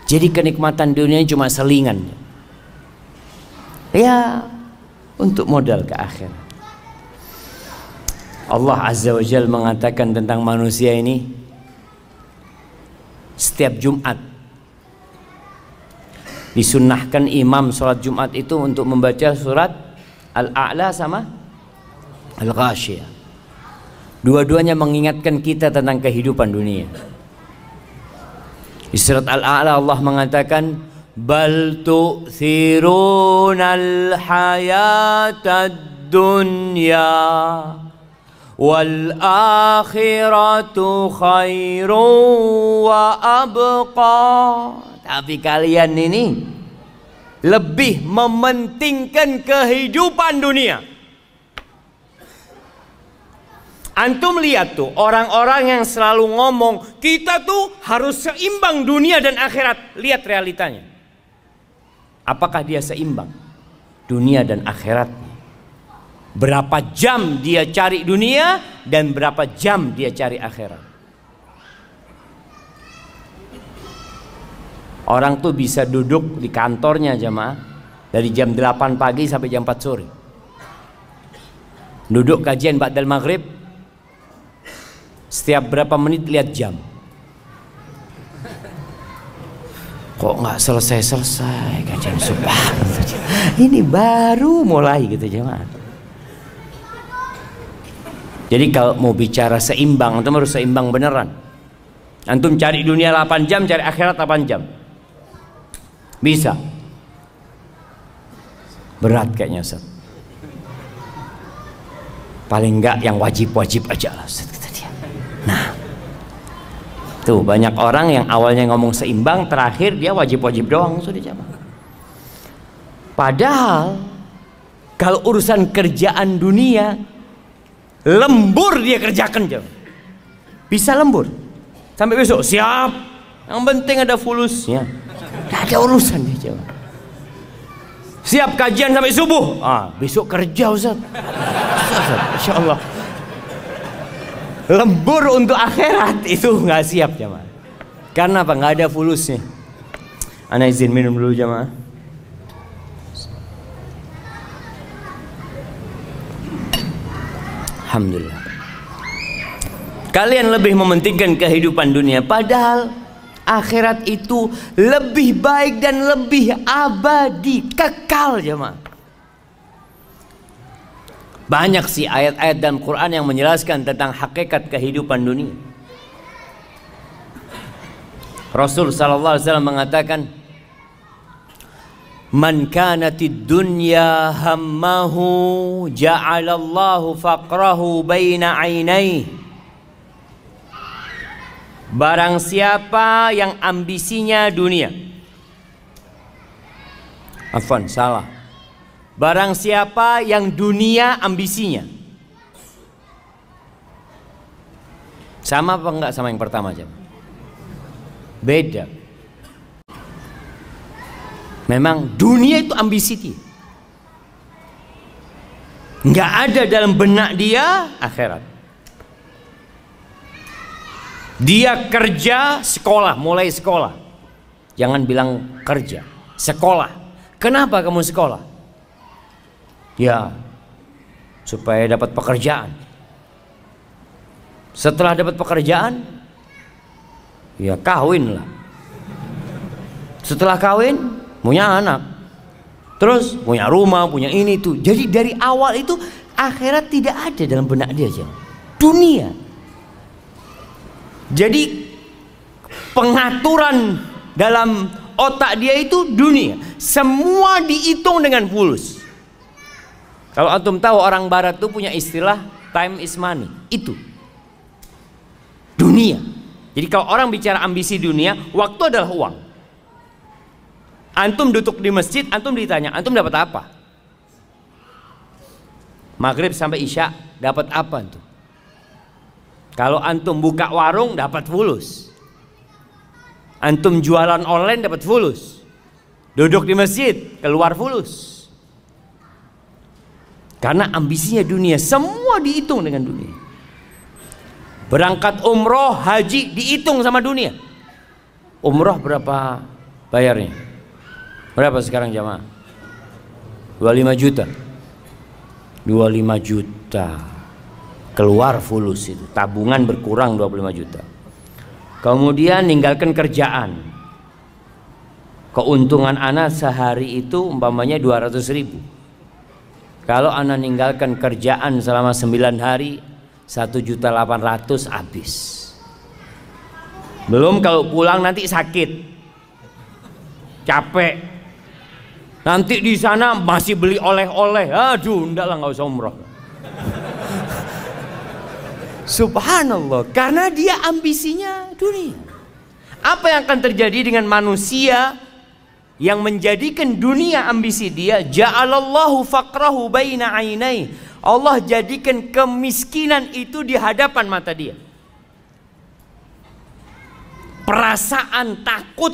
Jadi kenikmatan dunia cuma selingan. Ya, untuk modal ke akhirat. Allah Azza wa Jalla mengatakan tentang manusia ini, setiap Jumat disunnahkan imam sholat Jumat itu untuk membaca surat Al-A'la sama Al-Ghasyiyah. Dua-duanya mengingatkan kita tentang kehidupan dunia. Di surat Al-A'la Allah mengatakan, bal tu'thirunal hayatad dunya wal akhiratu khairu wa abqa. Tapi kalian ini lebih mementingkan kehidupan dunia. Antum lihat tuh orang-orang yang selalu ngomong kita tuh harus seimbang dunia dan akhirat. Lihat realitanya. Apakah dia seimbang dunia dan akhirat? Berapa jam dia cari dunia dan berapa jam dia cari akhirat? Orang tuh bisa duduk di kantornya jamaah dari jam 8 pagi sampai jam 4 sore. Duduk kajian ba'dal maghrib, setiap berapa menit lihat jam. Kok nggak selesai-selesai kajian subuh? Ini baru mulai gitu jemaah. Jadi kalau mau bicara seimbang, antum harus seimbang beneran. Antum cari dunia 8 jam, cari akhirat 8 jam. Bisa? Berat kayaknya Ustaz. Paling enggak yang wajib-wajib aja lah Ustaz. Nah, tuh banyak orang yang awalnya ngomong seimbang, terakhir dia wajib-wajib doang sudah jamaah. Padahal kalau urusan kerjaan dunia, lembur dia kerjakan jamaah. Bisa lembur sampai besok siap. Yang penting ada fulusnya. Gak ada urusan dia jamaah. Siap kajian sampai subuh. Besok kerja Ustaz. Insya Allah. Lembur untuk akhirat itu nggak siap jamaah. Karena apa? Nggak ada fulusnya. Ana izin minum dulu jamaah. Alhamdulillah. Kalian lebih mementingkan kehidupan dunia, padahal akhirat itu lebih baik dan lebih abadi, kekal jamaah. Banyak sih ayat-ayat dalam Quran yang menjelaskan tentang hakikat kehidupan dunia. Rasul sallallahu alaihi wasallam mengatakan, "Man kanatid dunya hammahu ja'alallahu faqrahu baina 'ainaihi." Barang siapa yang ambisinya dunia. Afwan, salah. Barang siapa yang dunia ambisinya. Sama apa enggak sama yang pertama aja? Beda. Memang dunia itu ambisi dia. Enggak ada dalam benak dia akhirat. Dia kerja, sekolah, mulai sekolah. Jangan bilang kerja, sekolah. Kenapa kamu sekolah? Ya, supaya dapat pekerjaan. Setelah dapat pekerjaan, ya kawin lah. Setelah kawin, punya anak. Terus punya rumah, punya ini tuh. Jadi dari awal itu akhirat tidak ada dalam benak dia aja. Dunia. Jadi pengaturan dalam otak dia itu dunia. Semua dihitung dengan fulus. Kalau antum tahu orang barat tuh punya istilah time is money. Itu dunia. Jadi kalau orang bicara ambisi dunia, waktu adalah uang. Antum duduk di masjid, antum ditanya, antum dapat apa? Maghrib sampai Isya dapat apa antum? Kalau antum buka warung dapat fulus. Antum jualan online dapat fulus. Duduk di masjid keluar fulus. Karena ambisinya dunia, semua dihitung dengan dunia. Berangkat umroh, haji dihitung sama dunia. Umroh berapa bayarnya. Berapa sekarang jamaah? 25 juta. 25 juta. Keluar fulus itu. Tabungan berkurang 25 juta. Kemudian ninggalkan kerjaan. Keuntungan anak sehari itu umpamanya 200.000. Kalau anak ninggalkan kerjaan selama 9 hari 1.800.000 habis. Belum kalau pulang nanti sakit, capek, nanti di sana masih beli oleh-oleh. Aduh, enggak lah, nggak usah umroh. Subhanallah, karena dia ambisinya dunia. Apa yang akan terjadi dengan manusia yang menjadikan dunia ambisi dia? Ja'alallahu faqrahu baina ainai. Allah jadikan kemiskinan itu di hadapan mata dia. Perasaan takut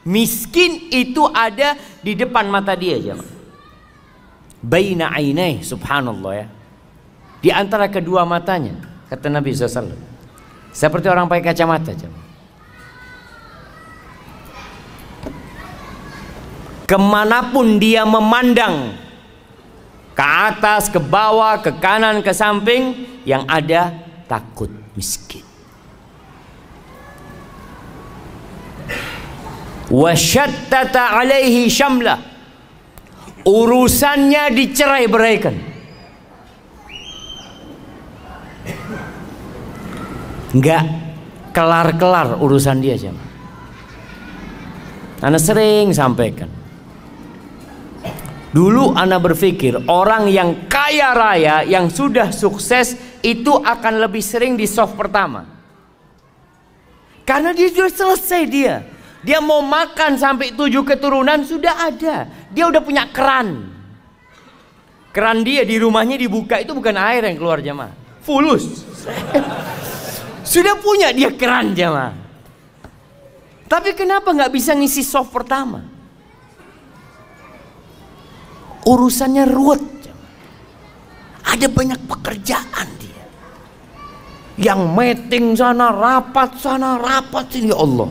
miskin itu ada di depan mata dia, jemaah. Baina ainai, subhanallah ya. Di antara kedua matanya, kata Nabi SAW. Seperti orang pakai kacamata, jemaah. Kemanapun dia memandang, ke atas, ke bawah, ke kanan, ke samping, yang ada takut miskin. Wasyattata alaihi syamlah, urusannya dicerai-beraikan. Enggak kelar-kelar urusan dia, jemaah. Ana sering sampaikan. Dulu ana berpikir orang yang kaya raya, yang sudah sukses itu akan lebih sering di soft pertama. Karena dia sudah selesai dia. Dia mau makan sampai 7 keturunan sudah ada. Dia udah punya keran. Keran dia di rumahnya dibuka itu bukan air yang keluar, jemaah. Fulus. Sudah punya dia keran, jemaah. Tapi kenapa nggak bisa ngisi soft pertama? Urusannya ruwet. Ada banyak pekerjaan dia. Yang meeting sana, rapat sini, ya Allah.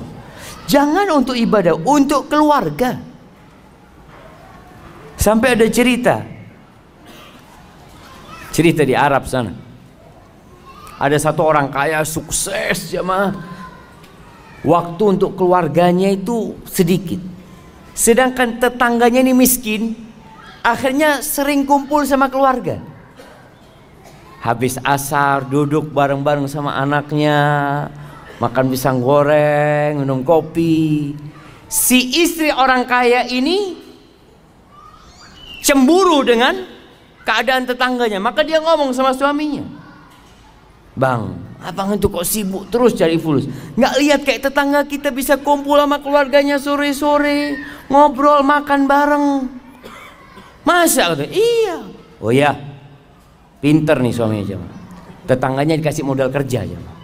Jangan untuk ibadah, untuk keluarga. Sampai ada cerita di Arab sana. Ada satu orang kaya sukses, jemaah. Waktu untuk keluarganya itu sedikit. Sedangkan tetangganya ini miskin. Akhirnya sering kumpul sama keluarga. Habis asar duduk bareng-bareng sama anaknya, makan pisang goreng, minum kopi. Si istri orang kaya ini cemburu dengan keadaan tetangganya. Maka dia ngomong sama suaminya, "Bang, abang itu kok sibuk terus cari fulus? Nggak lihat kayak tetangga kita bisa kumpul sama keluarganya sore-sore, ngobrol, makan bareng. Masa?" Kata, "Iya." Oh ya, pinter nih suaminya, jemaah. Tetangganya dikasih modal kerja, jemaah.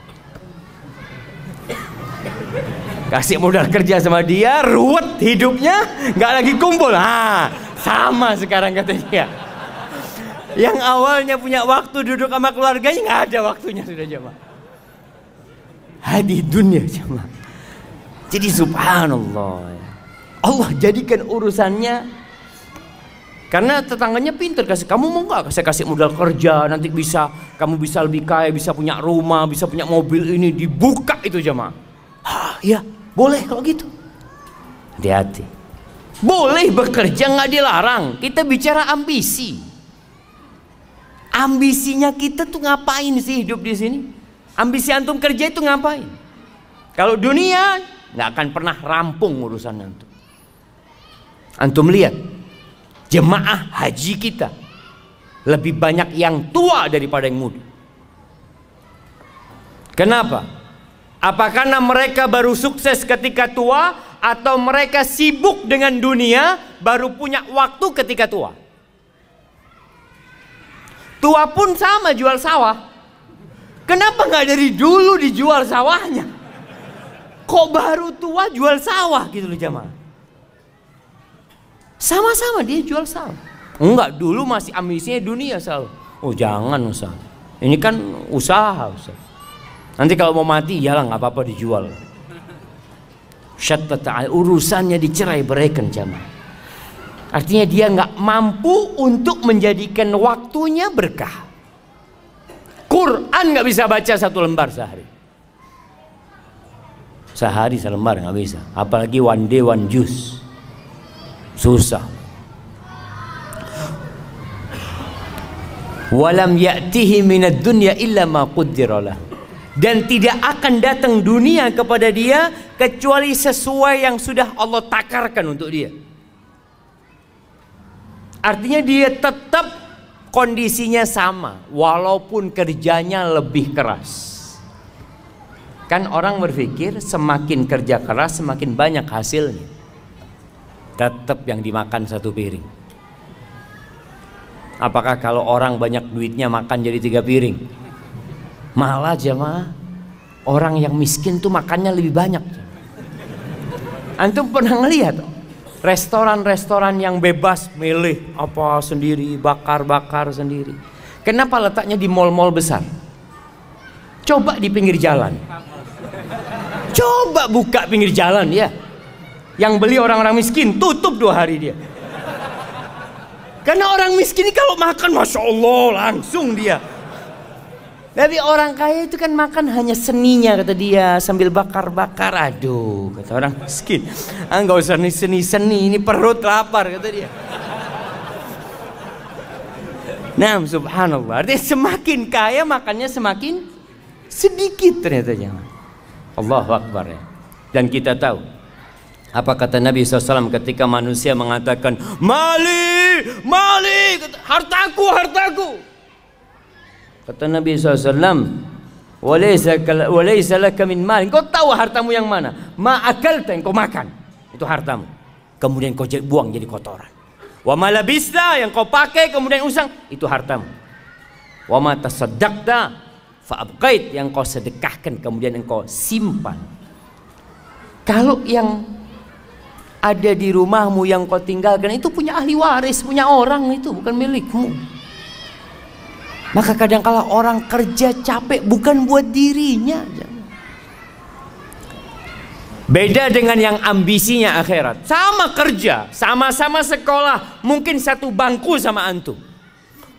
Kasih modal kerja sama dia, ruwet hidupnya, nggak lagi kumpul. Sama sekarang katanya. Yang awalnya punya waktu duduk sama keluarganya, nggak ada waktunya sudah, jemaah. Hadi dunia, jemaah. Jadi subhanallah, Allah jadikan urusannya. Karena tetangganya pintar, kasih, "Kamu mau nggak saya kasih modal kerja, nanti kamu bisa lebih kaya, bisa punya rumah, bisa punya mobil ini." Dibuka itu, jemaah. Ya boleh kalau gitu. Hati-hati. Boleh bekerja, nggak dilarang. Kita bicara ambisi. Ambisinya kita tuh ngapain sih hidup di sini? Ambisi antum kerja itu ngapain? Kalau dunia nggak akan pernah rampung urusan antum. Antum lihat jemaah haji kita lebih banyak yang tua daripada yang muda. Kenapa? Apakah mereka baru sukses ketika tua, atau mereka sibuk dengan dunia baru punya waktu ketika tua? Tua pun sama jual sawah. Kenapa nggak dari dulu dijual sawahnya? Kok baru tua jual sawah gitu loh, jemaah? Sama-sama dia jual sawah. Enggak, dulu masih ambisinya dunia sawah. Oh jangan Ustaz, ini kan usaha Ustaz. Nanti kalau mau mati, ya lah nggak apa-apa dijual. Syattata, urusannya dicerai-beraikan jamaah. Artinya dia nggak mampu untuk menjadikan waktunya berkah. Quran nggak bisa baca 1 lembar sehari. Sehari 1 lembar nggak bisa. Apalagi one day one juice. Susah. Walam ya'tihi minad dunya illa ma qaddara lah. Dan tidak akan datang dunia kepada dia kecuali sesuai yang sudah Allah takarkan untuk dia. Artinya dia tetap kondisinya sama walaupun kerjanya lebih keras. Kan orang berpikir semakin kerja keras semakin banyak hasilnya. Tetap yang dimakan 1 piring. Apakah kalau orang banyak duitnya makan jadi 3 piring? Malah jemaah, orang yang miskin tuh makannya lebih banyak. Antum pernah ngelihat restoran-restoran yang bebas milih apa sendiri, bakar-bakar sendiri? Kenapa letaknya di mall-mall besar? Coba di pinggir jalan. Coba buka pinggir jalan ya. Yang beli orang-orang miskin, tutup 2 hari dia. Karena orang miskin ini kalau makan Masya Allah langsung dia. Tapi orang kaya itu kan makan hanya seninya kata dia, sambil bakar-bakar. Aduh kata orang miskin, nggak usah seni-seni, ini perut lapar kata dia. Nah subhanallah, artinya semakin kaya makannya semakin sedikit ternyata jangan. Allahu Akbar ya. Dan kita tahu apa kata Nabi SAW ketika manusia mengatakan mali, mali, hartaku, hartaku. Kata Nabi SAW, walaysa laka min mal. Kau tahu hartamu yang mana? Ma akalta, yang kau makan, itu hartamu. Kemudian kau buang jadi kotoran. Wa ma labista, yang kau pakai kemudian usang, itu hartamu. Wa ma tasaddaqta fa abqait, yang kau sedekahkan kemudian engkau simpan. Kalau yang ada di rumahmu yang kau tinggalkan itu punya ahli waris, punya orang, itu bukan milikmu. Maka kadang-kala orang kerja capek bukan buat dirinya. Beda dengan yang ambisinya akhirat. Sama kerja, sama-sama sekolah, mungkin satu bangku sama antum,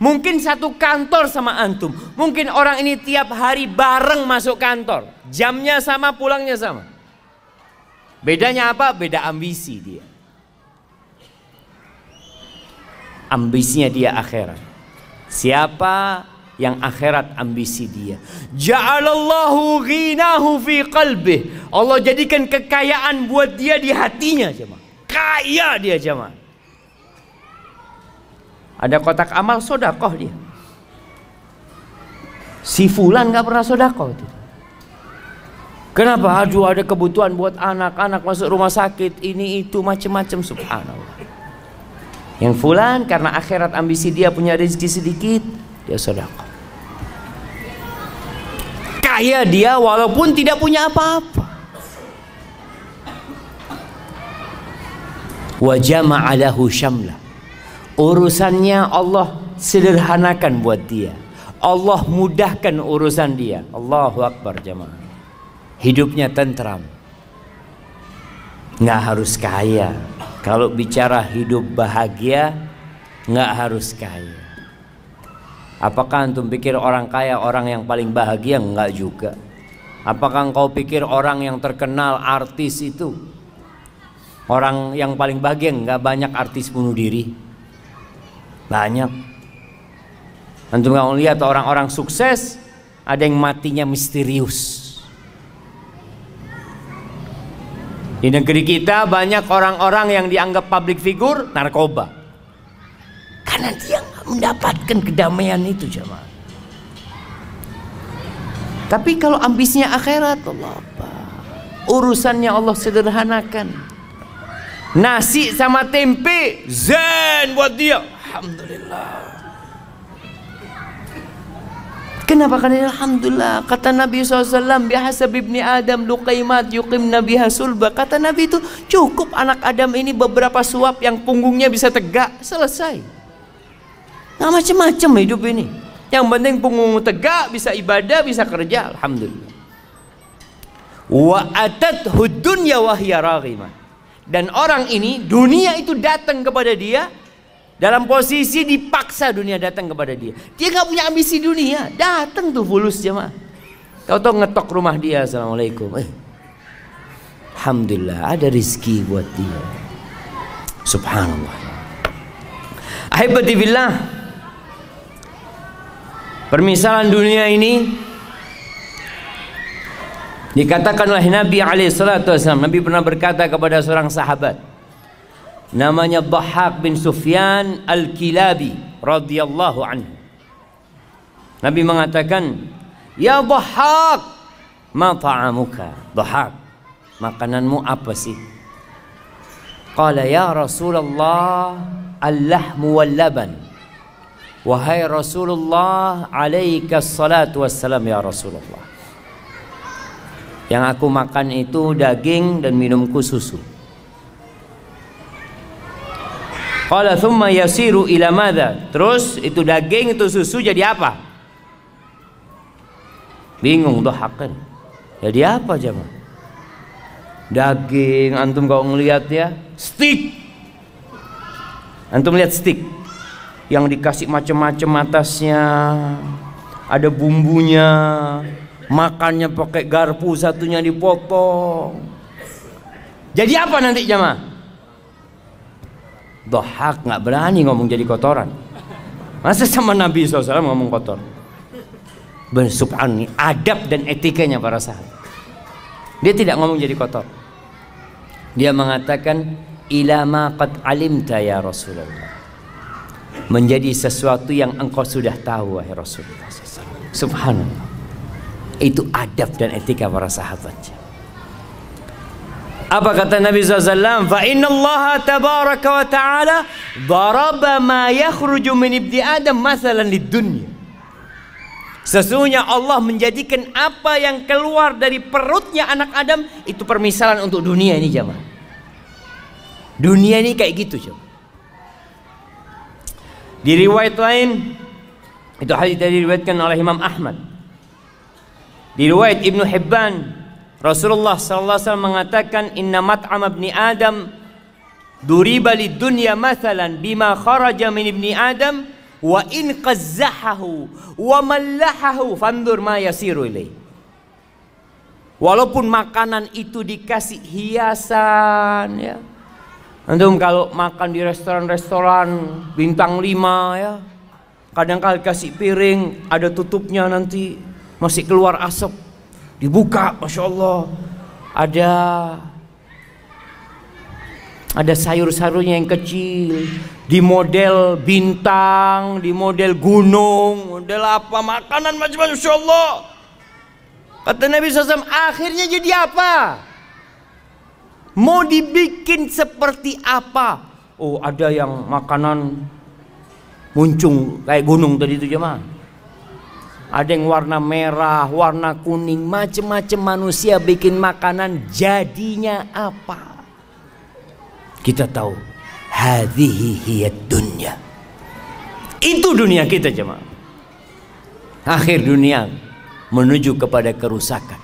mungkin satu kantor sama antum. Mungkin orang ini tiap hari bareng masuk kantor, jamnya sama, pulangnya sama. Bedanya apa? Beda ambisi dia. Ambisinya dia akhirat. Siapa yang akhirat ambisi dia? Ja'alallahu ghinahu fi qalbih. Allah jadikan kekayaan buat dia di hatinya jemaah. Kaya dia jemaah. Ada kotak amal sodakoh dia. Si fulan gak pernah sodakoh itu. Kenapa? Aduh ada kebutuhan buat anak-anak masuk rumah sakit, ini itu macam-macam, subhanallah. Yang fulan karena akhirat ambisi dia punya rezeki sedikit, dia sedekah. Kaya dia walaupun tidak punya apa-apa. Wa jama'a lahu syamla. Urusannya Allah sederhanakan buat dia. Allah mudahkan urusan dia. Allahu Akbar jamaah. Hidupnya tentram. Nggak harus kaya. Kalau bicara hidup bahagia, nggak harus kaya. Apakah antum pikir orang kaya orang yang paling bahagia? Enggak juga. Apakah engkau pikir orang yang terkenal artis itu orang yang paling bahagia? Enggak, banyak artis bunuh diri. Banyak. Antum nggak lihat orang-orang sukses ada yang matinya misterius. Di negeri kita banyak orang-orang yang dianggap public figure narkoba. Karena dia nggak mendapatkan kedamaian itu jemaah. Tapi kalau ambisinya akhirat, Allah apa? Urusannya Allah sederhanakan. Nasi sama tempe zen buat dia. Alhamdulillah. Kenapa? Karena alhamdulillah kata Nabi SAW, bihasab ibni Adam luqaimat yuqimna biha sulba. Kata Nabi itu cukup anak Adam ini beberapa suap yang punggungnya bisa tegak, selesai. Nah macam-macam hidup ini. Yang penting punggung tegak, bisa ibadah, bisa kerja, alhamdulillah. Wa atathu dunya wa hiya raghimah. Dan orang ini, dunia itu datang kepada dia dalam posisi dipaksa dunia datang kepada dia. Dia nggak punya ambisi dunia, datang tuh fulus jemaah. Kau tahu ngetok rumah dia, assalamualaikum. Alhamdulillah ada rezeki buat dia. Subhanallah. Ahibati billah. Permisalan dunia ini dikatakan oleh Nabi SAW. Nabi pernah berkata kepada seorang sahabat, namanya Dhahhak bin Sufyan Al-Kilabi radhiyallahu anhu. Nabi mengatakan, ya Dhahhak, ma ta'amuka? Dhahhak, makananmu apa sih? Qala ya Rasulullah, al-lahmu wal-laban. Wahai Rasulullah, alaika salatu wassalam ya Rasulullah. Yang aku makan itu daging dan minumku susu. Qala thumma yasiru ila madza? Terus itu daging itu susu jadi apa? Bingung Dhahhak kan. Jadi apa jemaah? Daging, antum kalau ngelihat ya, steak. Antum lihat steak yang dikasih macam-macam atasnya, ada bumbunya, makannya pakai garpu, satunya dipotong. Jadi apa nanti jemaah? Dhahhak nggak berani ngomong jadi kotoran. Masa sama Nabi SAW ngomong kotor? Subhanallah, adab dan etikanya para sahabat. Dia tidak ngomong jadi kotor. Dia mengatakan, ila ma qad alimta ya Rasulullah. Menjadi sesuatu yang engkau sudah tahu wahai Rasulullah SAW. Subhanallah. Itu adab dan etika para sahabat. Apa kata Nabi SAW? Fa inna Allah tabaraka wa ta'ala daraba ma yakhruju min ibni Adam mathalan lid dunya. Sesungguhnya Allah menjadikan apa yang keluar dari perutnya anak Adam itu permisalan untuk dunia ini jemaah. Dunia ini kayak gitu jemaah. Di riwayat lain, itu hadis tadi diriwayatkan oleh Imam Ahmad. Di riwayat Ibnu Hibban, Rasulullah SAW mengatakan, inna mat'am ibni Adam duriba lid dunya mathalan bima kharaja min ibni Adam wa in qazzahahu wa mallahahu fandur ma yasiru ilaih. Walaupun makanan itu dikasih hiasan ya. Antum kalau makan di restoran-restoran bintang 5 ya, kadang-kadang kasih piring ada tutupnya, nanti masih keluar asap, dibuka, masya Allah ada sayur-sayurnya yang kecil, di model bintang, di model gunung, model apa, makanan macam-macam, masya Allah. Kata Nabi SAW, akhirnya jadi apa? Mau dibikin seperti apa? Oh, ada yang makanan muncung kayak gunung tadi itu jemaah. Ada yang warna merah, warna kuning, macam-macam manusia bikin makanan, jadinya apa? Kita tahu, hadhihi hiyad dunya. Itu dunia kita jemaah. Akhir dunia menuju kepada kerusakan.